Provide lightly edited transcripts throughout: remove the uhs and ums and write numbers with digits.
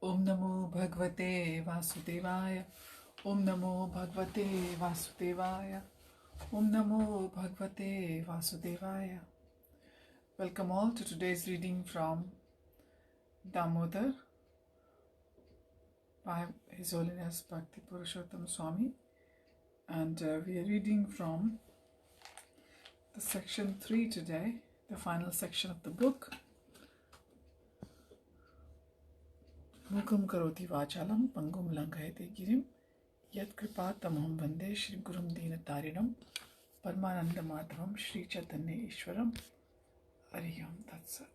Om Namo Bhagavate Vasudevaya. Om Namo Bhagavate Vasudevaya. Om Namo Bhagavate Vasudevaya. Welcome all to today's reading from Damodara by His Holiness Bhakti Purusottama Swami. And we are reading from the section 3 today, the final section of the book. Mukam karoti vachalam pangum langhayate girim yat kripa tamaham vande Shri Gurum Dina Tarinam Paramananda Madhavam Shri Chaitanya Ishwaram Ariyam Tatsat.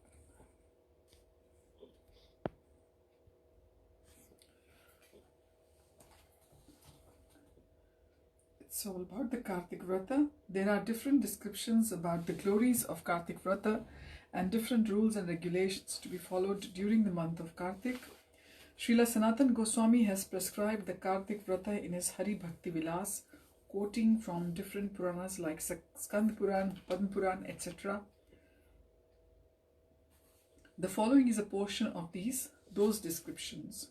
It's all about the Kartik Vrata. There are different descriptions about the glories of Kartik Vrata and different rules and regulations to be followed during the month of Kartik. Srila Sanatana Goswami has prescribed the Kartik Vrata in his Hari Bhakti Vilas, quoting from different Puranas like Skand Puran, Padma Puran, etc. The following is a portion of those descriptions.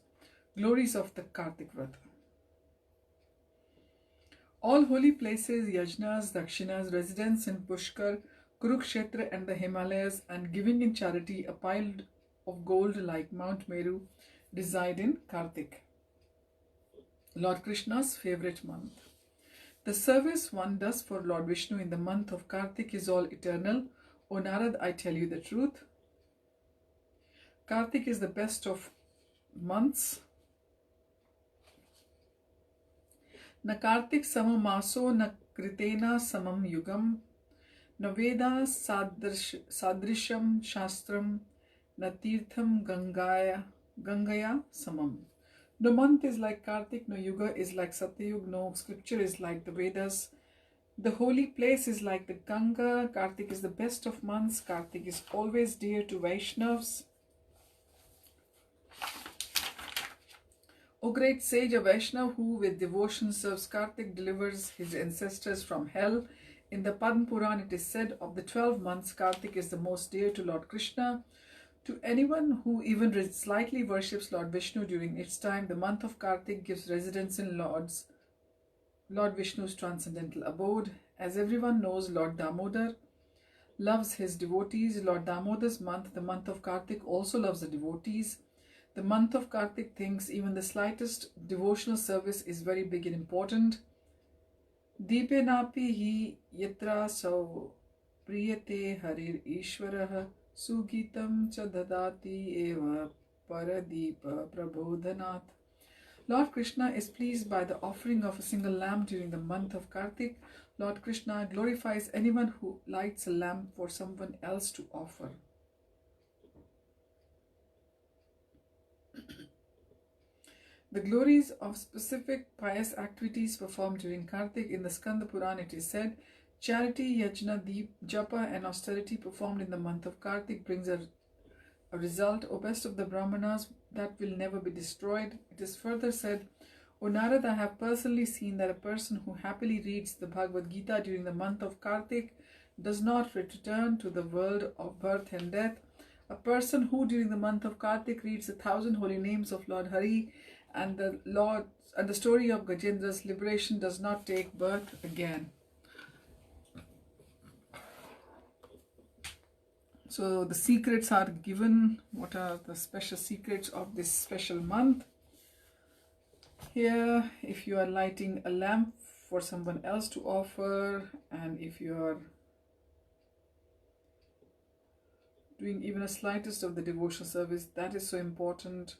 Glories of the Kartik Vrata. All holy places, yajnas, dakshinas, residence in Pushkar, Kurukshetra and the Himalayas, and giving in charity a pile of gold like Mount Meru reside in Kartik, Lord Krishna's favorite month. The service one does for Lord Vishnu in the month of Kartik is all eternal. O Narad, I tell you the truth. Kartik is the best of months. Na Kartik samam maso na kritena samam yugam na veda sadrisham shastram na tirtham Gangaya samam. No month is like Kartik, no yuga is like Satyug, no scripture is like the Vedas. The holy place is like the Ganga. Kartik is the best of months. Kartik is always dear to Vaishnavas. O great sage, a Vaishnav who with devotion serves Kartik delivers his ancestors from hell. In the Padma Puran it is said, of the 12 months, Kartik is the most dear to Lord Krishna. To anyone who even slightly worships Lord Vishnu during its time, the month of Kartik gives residence in Lord Vishnu's transcendental abode. As everyone knows, Lord Damodar loves his devotees. Lord Damodar's month, the month of Kartik, also loves the devotees. The month of Kartik thinks even the slightest devotional service is very big and important. Deepenapi hi yatra sau priyate harir ishvaraha Sugitam cha dadati eva paradeepa prabodhanat. Lord Krishna is pleased by the offering of a single lamp during the month of Kartik. Lord Krishna glorifies anyone who lights a lamp for someone else to offer. The glories of specific pious activities performed during Kartik. In the Skanda Puran it is said, charity, yajna, deep, japa and austerity performed in the month of Kartik brings a result, O best of the Brahmanas, that will never be destroyed. It is further said, O Narad, I have personally seen that a person who happily reads the Bhagavad Gita during the month of Kartik does not return to the world of birth and death. A person who during the month of Kartik reads 1,000 holy names of Lord Hari and the story of Gajendra's liberation does not take birth again. So the secrets are given. What are the special secrets of this special month? Here, if you are lighting a lamp for someone else to offer, and if you are doing even a slightest of the devotional service, that is so important.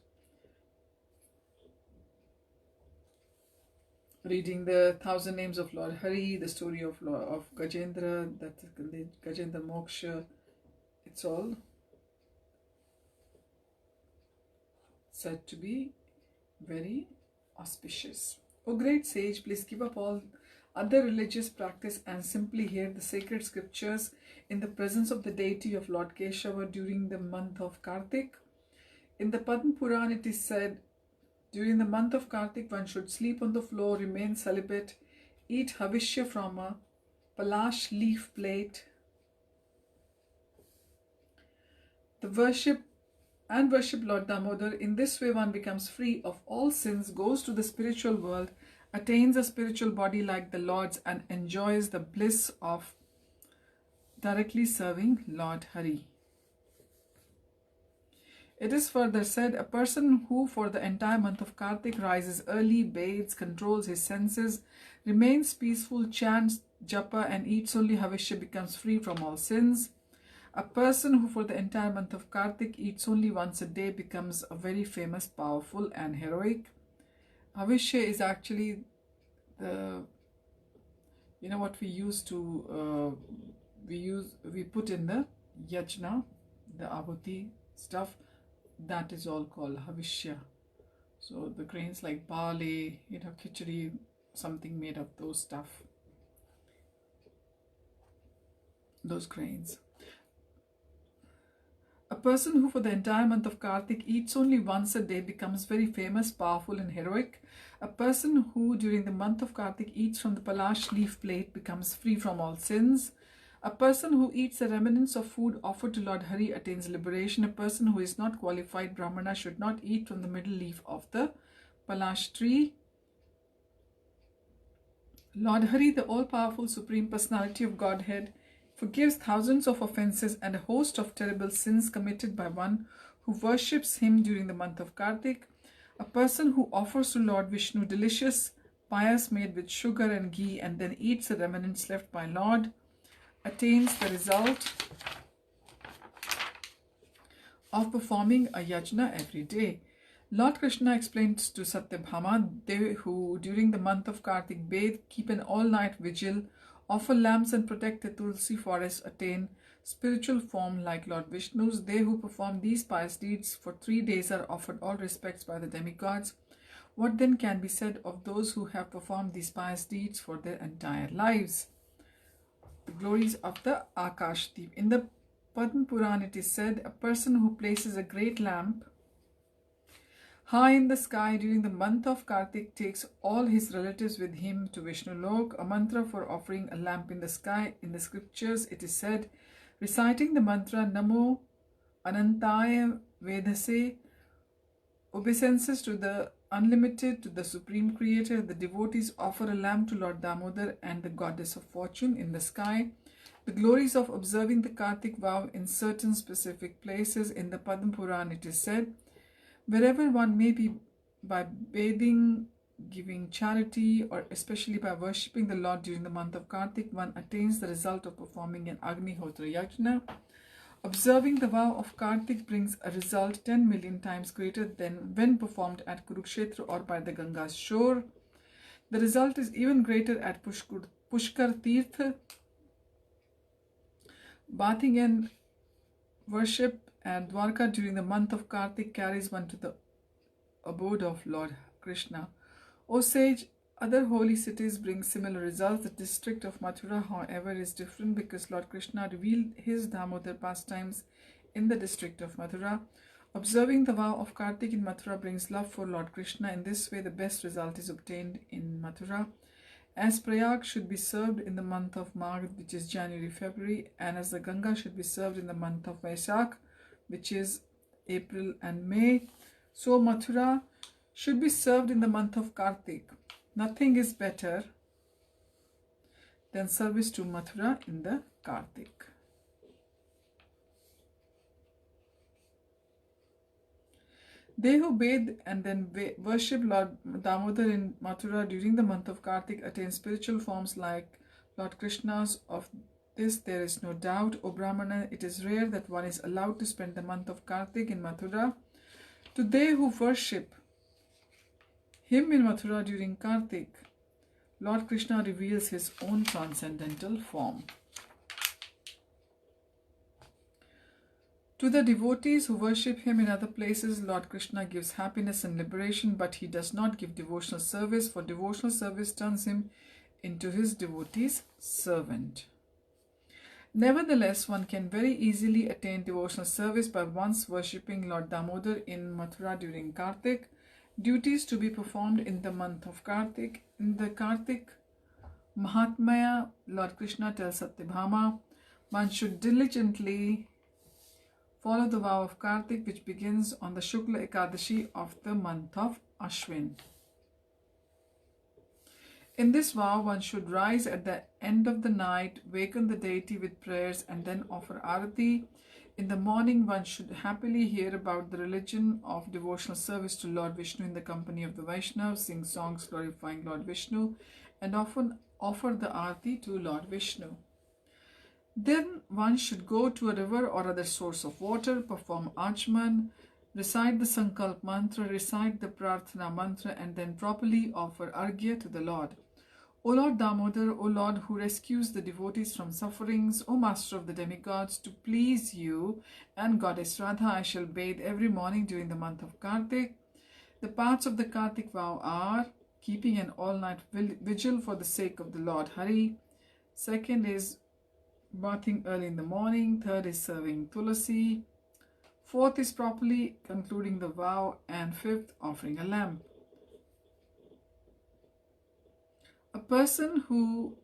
Reading the 1,000 names of Lord Hari, the story of Gajendra, that the Gajendra Moksha, it's all said to be very auspicious. O great sage, please give up all other religious practice and simply hear the sacred scriptures in the presence of the deity of Lord Keshava during the month of Kartik. In the Padma Puran it is said, during the month of Kartik one should sleep on the floor, remain celibate, eat havishya from a palash leaf plate. The worship and worship Lord Damodar. In this way, one becomes free of all sins, goes to the spiritual world, attains a spiritual body like the Lord's, and enjoys the bliss of directly serving Lord Hari. It is further said, a person who for the entire month of Kartik rises early, bathes, controls his senses, remains peaceful, chants japa and eats only havishya becomes free from all sins. A person who for the entire month of Kartik eats only once a day becomes a very famous, powerful and heroic. Havishya is actually the, what we use to, we put in the yajna, the ahuti stuff. That is all called havishya. So the grains like barley, khichdi, something made of those stuff. Those grains. A person who for the entire month of Kartik eats only once a day becomes very famous, powerful and heroic. A person who during the month of Kartik eats from the palash leaf plate becomes free from all sins. A person who eats the remnants of food offered to Lord Hari attains liberation. A person who is not qualified Brahmana should not eat from the middle leaf of the palash tree. Lord Hari, the all-powerful Supreme Personality of Godhead, forgives thousands of offences and a host of terrible sins committed by one who worships him during the month of Kartik. A person who offers to Lord Vishnu delicious payas made with sugar and ghee and then eats the remnants left by Lord attains the result of performing a yajna every day. Lord Krishna explains to Satyabhama, they who during the month of Kartik bathe, keep an all-night vigil, offer lamps and protect the Tulsi forest attain spiritual form like Lord Vishnu's. They who perform these pious deeds for 3 days are offered all respects by the demigods. What then can be said of those who have performed these pious deeds for their entire lives? The glories of the Akashdeep. In the Padma Puran it is said, a person who places a great lamp high in the sky during the month of Kartik takes all his relatives with him to Vishnu Lok. A mantra for offering a lamp in the sky. In the scriptures it is said, reciting the mantra Namo Anantaya Vedase obeisances to the unlimited, to the Supreme Creator. The devotees offer a lamp to Lord Damodar and the Goddess of Fortune in the sky. The glories of observing the Kartik vow in certain specific places. In the Padma Puran it is said, wherever one may be, by bathing, giving charity, or especially by worshipping the Lord during the month of Kartik, one attains the result of performing an Agnihotra Yajna. Observing the vow of Kartik brings a result 10 million times greater than when performed at Kurukshetra or by the Ganga's shore. The result is even greater at Pushkar Tirtha. Bathing and worship and Dwarka during the month of Kartik carries one to the abode of Lord Krishna. O sage, other holy cities bring similar results. The district of Mathura, however, is different because Lord Krishna revealed his Damodar pastimes in the district of Mathura. Observing the vow of Kartik in Mathura brings love for Lord Krishna. In this way, the best result is obtained in Mathura. As Prayag should be served in the month of Magh, which is January-February, and as the Ganga should be served in the month of Vaishakh, which is April and May, so Mathura should be served in the month of Kartik. Nothing is better than service to Mathura in the Kartik. They who bathe and then worship Lord Damodar in Mathura during the month of Kartik attain spiritual forms like Lord Krishna's. Of this there is no doubt. O Brahmana, it is rare that one is allowed to spend the month of Kartik in Mathura. To they who worship him in Mathura during Kartik, Lord Krishna reveals his own transcendental form. To the devotees who worship him in other places, Lord Krishna gives happiness and liberation, but he does not give devotional service, for devotional service turns him into his devotee's servant. Nevertheless, one can very easily attain devotional service by once worshipping Lord Damodar in Mathura during Kartik. Duties to be performed in the month of Kartik. In the Kartik Mahatmya, Lord Krishna tells Satyabhama, one should diligently follow the vow of Kartik, which begins on the Shukla Ekadashi of the month of Ashwin. In this vow, one should rise at the end of the night, waken the deity with prayers, and then offer arati. In the morning, one should happily hear about the religion of devotional service to Lord Vishnu in the company of the Vaishnavas, sing songs glorifying Lord Vishnu, and often offer the arati to Lord Vishnu. Then one should go to a river or other source of water, perform achman, recite the Sankalp mantra, recite the Prarthana mantra, and then properly offer arghya to the Lord. O Lord Damodar, O Lord who rescues the devotees from sufferings, O Master of the demigods, to please you and Goddess Radha, I shall bathe every morning during the month of Kartik. The parts of the Kartik vow are keeping an all-night vigil for the sake of the Lord Hari. Second is bathing early in the morning. Third is serving tulasi. Fourth is properly concluding the vow. And fifth, offering a lamp. A person who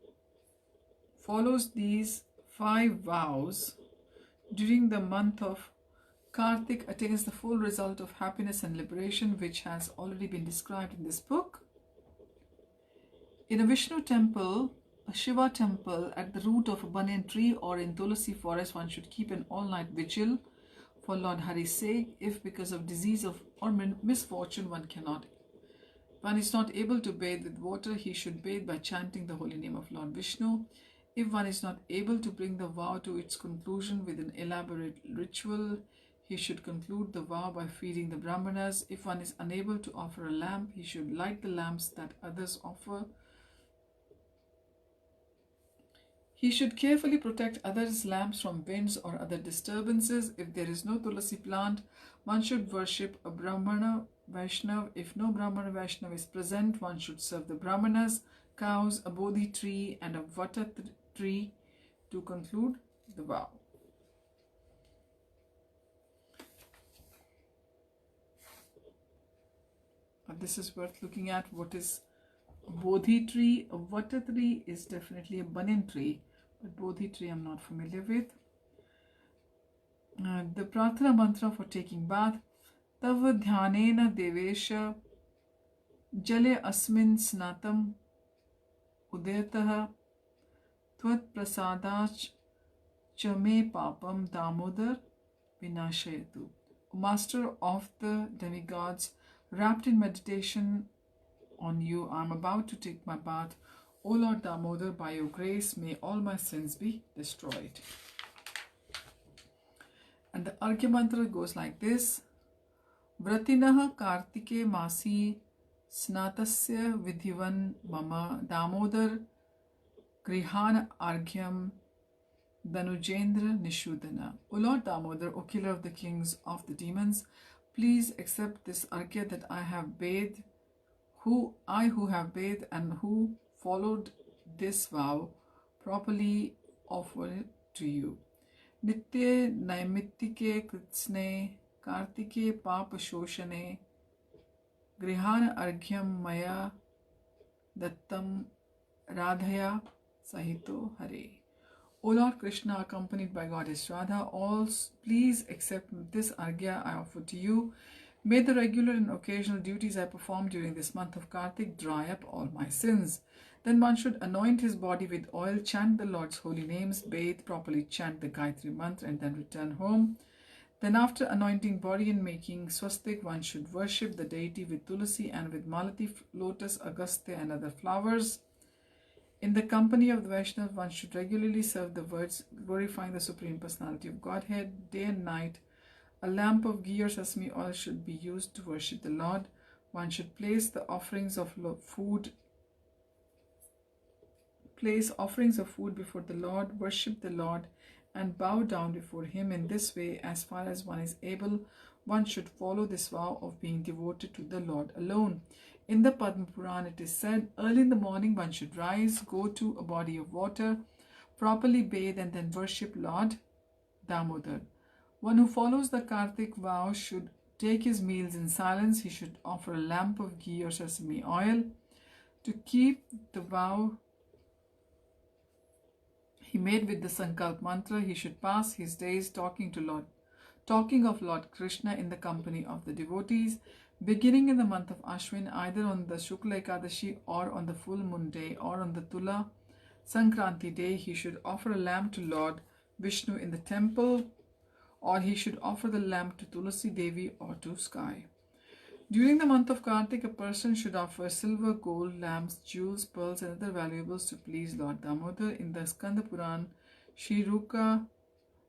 follows these 5 vows during the month of Kartik attains the full result of happiness and liberation, which has already been described in this book. In a Vishnu temple, a Shiva temple, at the root of a banyan tree, or in Tulasi forest, one should keep an all-night vigil for Lord Hari's sake. If because of disease or misfortune one is not able to bathe with water, he should bathe by chanting the holy name of Lord Vishnu. If one is not able to bring the vow to its conclusion with an elaborate ritual, he should conclude the vow by feeding the brahmanas. If one is unable to offer a lamp, he should light the lamps that others offer. He should carefully protect others' lamps from winds or other disturbances. If there is no tulasi plant, one should worship a Brahmana Vaishnav. If no Brahmana Vaishnav is present, one should serve the Brahmanas, cows, a Bodhi tree, and a Vrata tree to conclude the vow. This is worth looking at. What is a Bodhi tree? A Vrata tree is definitely a banyan tree, but Bodhi tree I'm not familiar with. The Prarthana mantra for taking bath. Tav dhyanena devesha jale asmin snatam udayatah tvat prasadach chame papam damodar vinashayatu. Master of the demigods, wrapped in meditation on you, I am about to take my bath. O Lord Damodar, by your grace, may all my sins be destroyed. And the Arghya mantra goes like this. Vratinah Kartike Masi Snatasya Vidhivan Mama Damodar Grihan Arghyam Danujendra Nishudana. O Lord Damodar, O killer of the kings of the demons, please accept this arghya that I have bathed, who have bathed and who followed this vow, properly offer it to you. Nitye Naimitike Kritsne Kartike Papa Shoshane Grihan Arghyam Maya Dattam Radhaya Sahito Hare. O Lord Krishna, accompanied by Goddess Radha, please accept this arghya I offer to you. May the regular and occasional duties I perform during this month of Kartik dry up all my sins. Then one should anoint his body with oil, chant the Lord's holy names, bathe, properly chant the Gayatri mantra, and then return home. Then after anointing body and making swastik, one should worship the deity with tulasi and with malati, lotus, agastya, and other flowers. In the company of the Vaishnavas, one should regularly serve the words glorifying the Supreme Personality of Godhead day and night. A lamp of ghee or sesame oil should be used to worship the Lord. One should place offerings of food before the Lord, worship the Lord, and bow down before Him. In this way, as far as one is able, one should follow this vow of being devoted to the Lord alone. In the Padma Puran, it is said, early in the morning one should rise, go to a body of water, properly bathe, and then worship Lord Damodar. One who follows the Kartik vow should take his meals in silence. He should offer a lamp of ghee or sesame oil. To keep the vow he made with the Sankalp mantra, he should pass his days talking to talking of Lord Krishna in the company of the devotees. Beginning in the month of Ashwin, either on the Shukla Ekadashi or on the full moon day or on the Tula Sankranti day, he should offer a lamb to Lord Vishnu in the temple, or he should offer the lamb to Tulasi Devi or to sky. During the month of Kartik, a person should offer silver, gold, lamps, jewels, pearls and other valuables to please Lord Damodar. In the Skanda Puran, Shiruka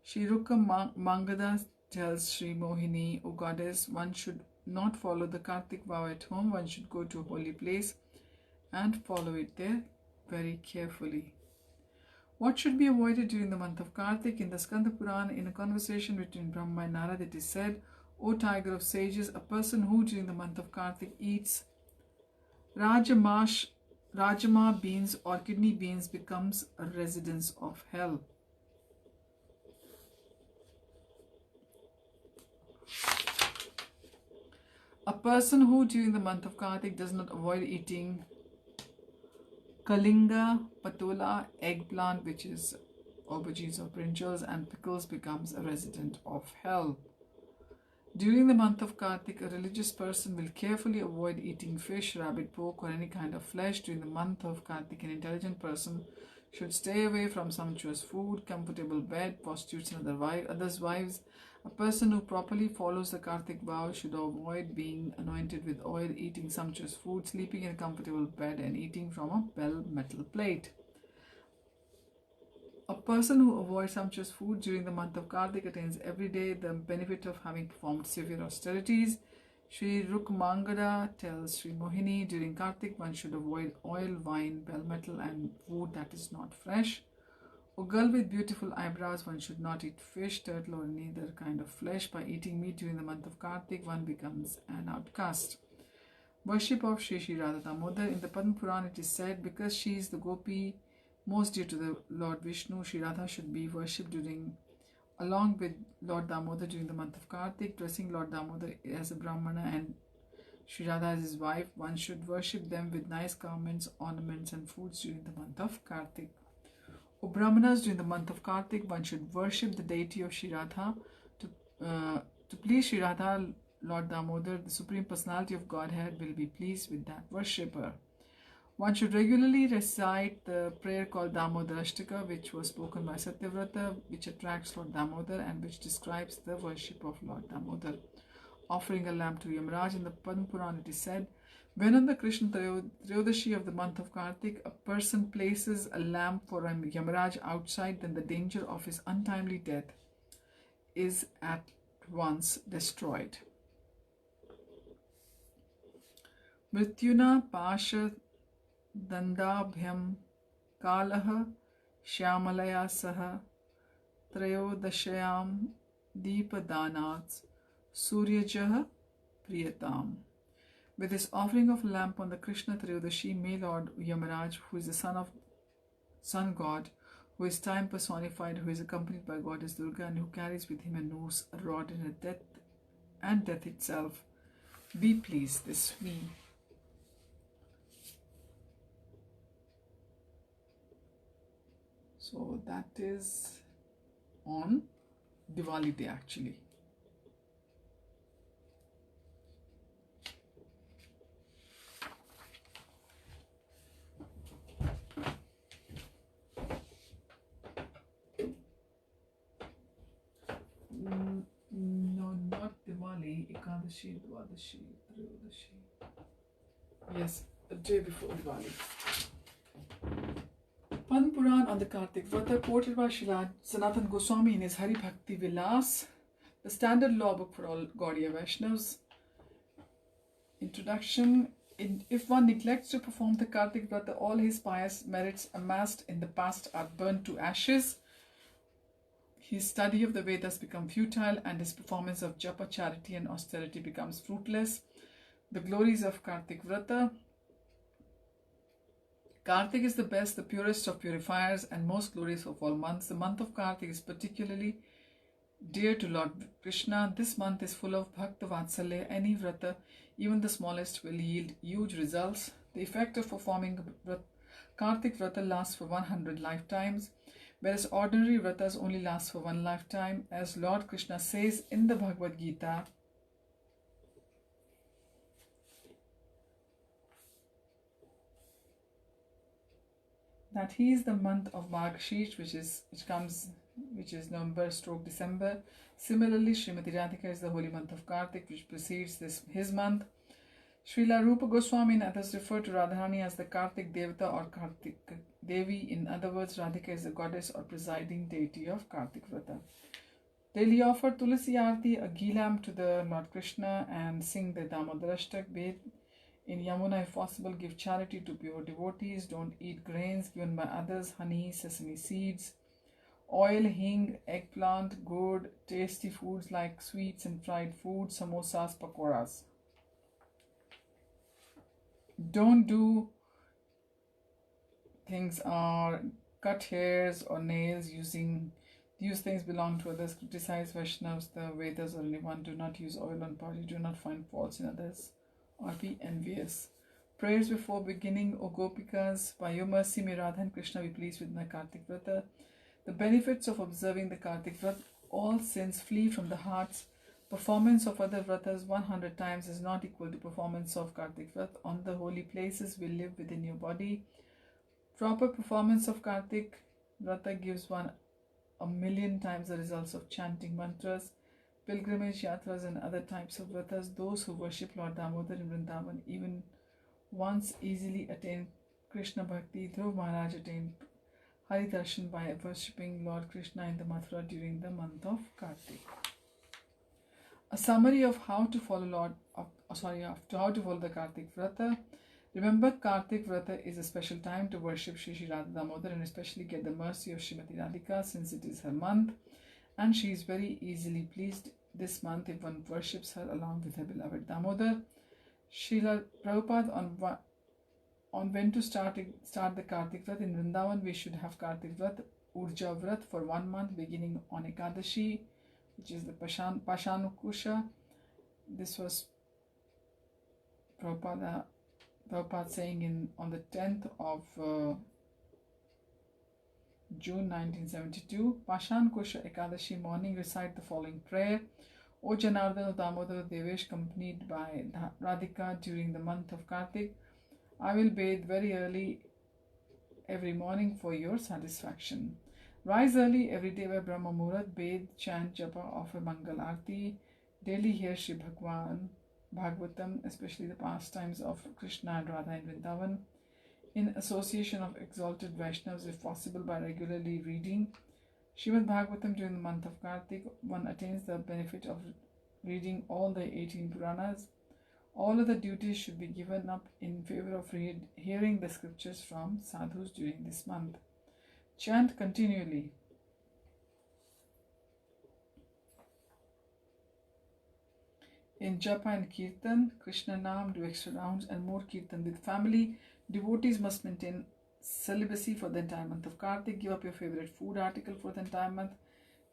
Mangada tells Sri Mohini, O goddess, one should not follow the Kartik vow at home. One should go to a holy place and follow it there very carefully. What should be avoided during the month of Kartik? In the Skanda Puran, in a conversation between Brahma and Narada, it is said, O tiger of sages, a person who during the month of Kartik eats Rajama beans or kidney beans becomes a residence of hell. A person who during the month of Kartik does not avoid eating Kalinga, Patola, eggplant, which is aubergines or brinjals, and pickles becomes a resident of hell. During the month of Kartik, a religious person will carefully avoid eating fish, rabbit, pork or any kind of flesh. During the month of Kartik, an intelligent person should stay away from sumptuous food, comfortable bed, prostitutes and others' wives. A person who properly follows the Kartik vow should avoid being anointed with oil, eating sumptuous food, sleeping in a comfortable bed and eating from a bell metal plate. A person who avoids sumptuous food during the month of Kartik attains every day the benefit of having performed severe austerities. Sri Rukmangada tells Sri Mohini, during Kartik one should avoid oil, wine, bell metal and food that is not fresh. A girl with beautiful eyebrows, one should not eat fish, turtle or any other kind of flesh. By eating meat during the month of Kartik, one becomes an outcast. Worship of Shri Radha Damodar. In the Padma Puran it is said, because she is the Gopi most dear to the Lord Vishnu, Shri Radha should be worshipped along with Lord Damodar during the month of Kartik. Dressing Lord Damodar as a Brahmana and Shri Radha as his wife, one should worship them with nice garments, ornaments and foods during the month of Kartik. O Brahmanas, during the month of Kartik, one should worship the deity of Shri Radha. To please Shri Radha, Lord Damodar, the Supreme Personality of Godhead, will be pleased with that worshipper. One should regularly recite the prayer called Damodarashtaka, which was spoken by Satyavrata, which attracts Lord Damodar and which describes the worship of Lord Damodar. Offering a lamp to Yamaraj. In the Padma Puran it is said, when on the Krishna Trayodashi of the month of Kartik, a person places a lamp for a Yamaraj outside, then the danger of his untimely death is at once destroyed. Mrityuna Pasha Dandabhyam Kalaha Shyamalaya Saha Trayodashayam Deepadanats Suryajaha Priyatam. With his offering of lamp on the Krishna Trayodashi, may Lord Yamaraj, who is the sun god, who is time personified, who is accompanied by goddess Durga and who carries with him a noose, a rod and death itself, be pleased. This me. So that is on Diwali day actually. No, not Diwali, Ekadashi, Dwadashi, Trayodashi. Yes, a day before Diwali. Padma Puran on the Kartik Vrata, quoted by Srila Sanatana Goswami in his Hari Bhakti Vilas, the standard law book for all Gaudiya Vaishnavas. Introduction. If one neglects to perform the Kartik Vrata, all his pious merits amassed in the past are burnt to ashes. His study of the Vedas becomes futile and his performance of japa, charity and austerity becomes fruitless. The glories of Kartik Vrata. Kartik is the best, the purest of purifiers and most glorious of all months. The month of Kartik is particularly dear to Lord Krishna. This month is full of Bhakta Vatsalya. Any Vrata, even the smallest, will yield huge results. The effect of performing Kartik Vrata lasts for 100 lifetimes. whereas ordinary vratas only last for one lifetime, as Lord Krishna says in the Bhagavad Gita. That he is the month of Margashish, which is November/December. Similarly, Srimati Radhika is the holy month of Kartik, which precedes his month. Srila Rupa Goswami and others refer to Radharani as the Kartik Devata or Kartik Devi. In other words, Radhika is the goddess or presiding deity of Kartik Vrata. Daily offer Tulasi Aarti, a ghee lamp to the Lord Krishna, and sing the Damodarashtaka. Bathe in Yamuna if possible. Give charity to pure devotees. Don't eat grains given by others, honey, sesame seeds, oil, hing, eggplant, gourd, tasty foods like sweets and fried food, samosas, pakoras. Don't do things or cut hairs or nails using these things belong to others. Criticize Vaishnavas, the Vedas, or anyone. Do not use oil on body. Do not find faults in others or be envious. Prayers before beginning. O Gopikas, by your mercy may Radha and Krishna be pleased with my Kartik Vrata. The benefits of observing the Kartik Vrata: all sins flee from the hearts. Performance of other vratas 100 times is not equal to performance of Kartik Vrata. On the holy places will live within your body. Proper performance of Kartik Vrata gives one 1,000,000 times the results of chanting mantras. Pilgrimage yatras and other types of vratas. Those who worship Lord Damodar in Vrindavan even once easily attain Krishna Bhakti. Dhruv Maharaj attained Hari Darshan by worshipping Lord Krishna in the Mathura during the month of Kartik. A summary of how to follow how to follow the Kartik Vrata. Remember, Kartik Vrata is a special time to worship Shri Shri Radha Damodar and especially get the mercy of Srimati Radhika, since it is her month and she is very easily pleased this month if one worships her along with her beloved Damodar. Srila Prabhupada on when to start the Kartik Vrat. In Vrindavan, we should have Kartik Vrat, Urja Vrat, for 1 month beginning on Ekadashi, which is the Pashanukusha. This was Prabhupada saying on the 10th of June 1972. Pashanukusha Ekadashi morning, recite the following prayer. O Janardana Damodara Devesh, accompanied by Radhika during the month of Kartik, I will bathe very early every morning for your satisfaction. Rise early every day by Brahma Muhurat, bathe, chant, japa, offer Mangal Aarti. Daily hear Shri Bhagavatam, especially the pastimes of Krishna and Radha in Vrindavan, in association of exalted Vaishnavas, if possible by regularly reading Srimad Bhagavatam during the month of Kartik. One attains the benefit of reading all the 18 Puranas. All other duties should be given up in favor of hearing the scriptures from sadhus during this month. Chant continually. In Japa and Kirtan, Krishna Nam, do extra rounds and more Kirtan with family. Devotees must maintain celibacy for the entire month of Kartik. Give up your favorite food article for the entire month.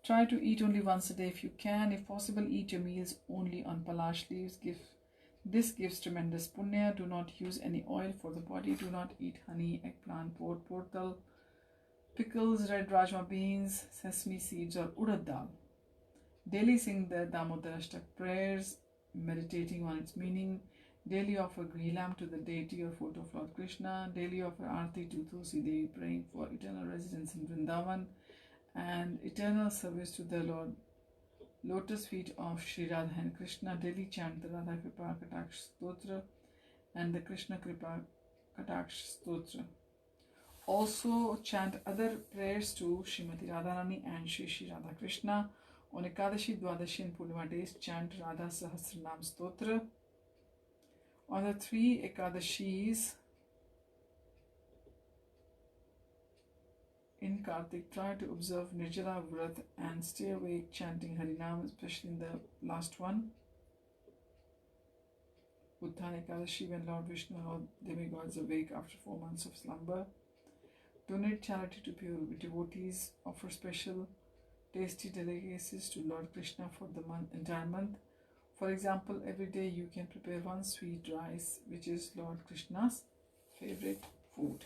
Try to eat only once a day if you can. If possible, eat your meals only on palash leaves. This gives tremendous punya. Do not use any oil for the body. Do not eat honey, eggplant, portal, pickles, red rajma beans, sesame seeds or urad dal. Daily sing the Damodarashtaka prayers, meditating on its meaning. Daily offer ghee lamp to the deity or photo of Lord Krishna. Daily offer Aarti to Tulsi Devi, praying for eternal residence in Vrindavan and eternal service to the lotus feet of Sri Radha and Krishna. Daily chant the Radha Kripa Kataksh Stotra and the Krishna Kripa Kataksh Stotra. Also chant other prayers to Srimati Radharani and Shri Shri Radha Krishna. On Ekadashi, Dwadashi and Purnima days, chant Radha Sahasranam Stotra. On the 3 Ekadashis in Kartik, try to observe Nirjala Vrat and stay awake chanting Harinam, especially in the last one. Uttana Ekadashi, when Lord Vishnu and all demigods awake after 4 months of slumber. Donate charity to pure devotees. Offer special tasty delicacies to Lord Krishna for the entire month. For example, every day you can prepare one sweet rice, which is Lord Krishna's favorite food.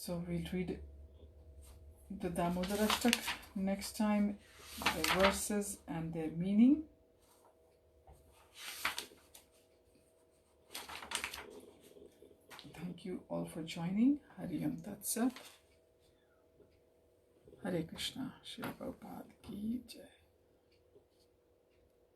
So we'll read the Damodarashtaka next time, the verses and their meaning. Thank you all for joining. Hari Om Tat Sat. Hare Krishna. Shri Prabhupada Ki Jai.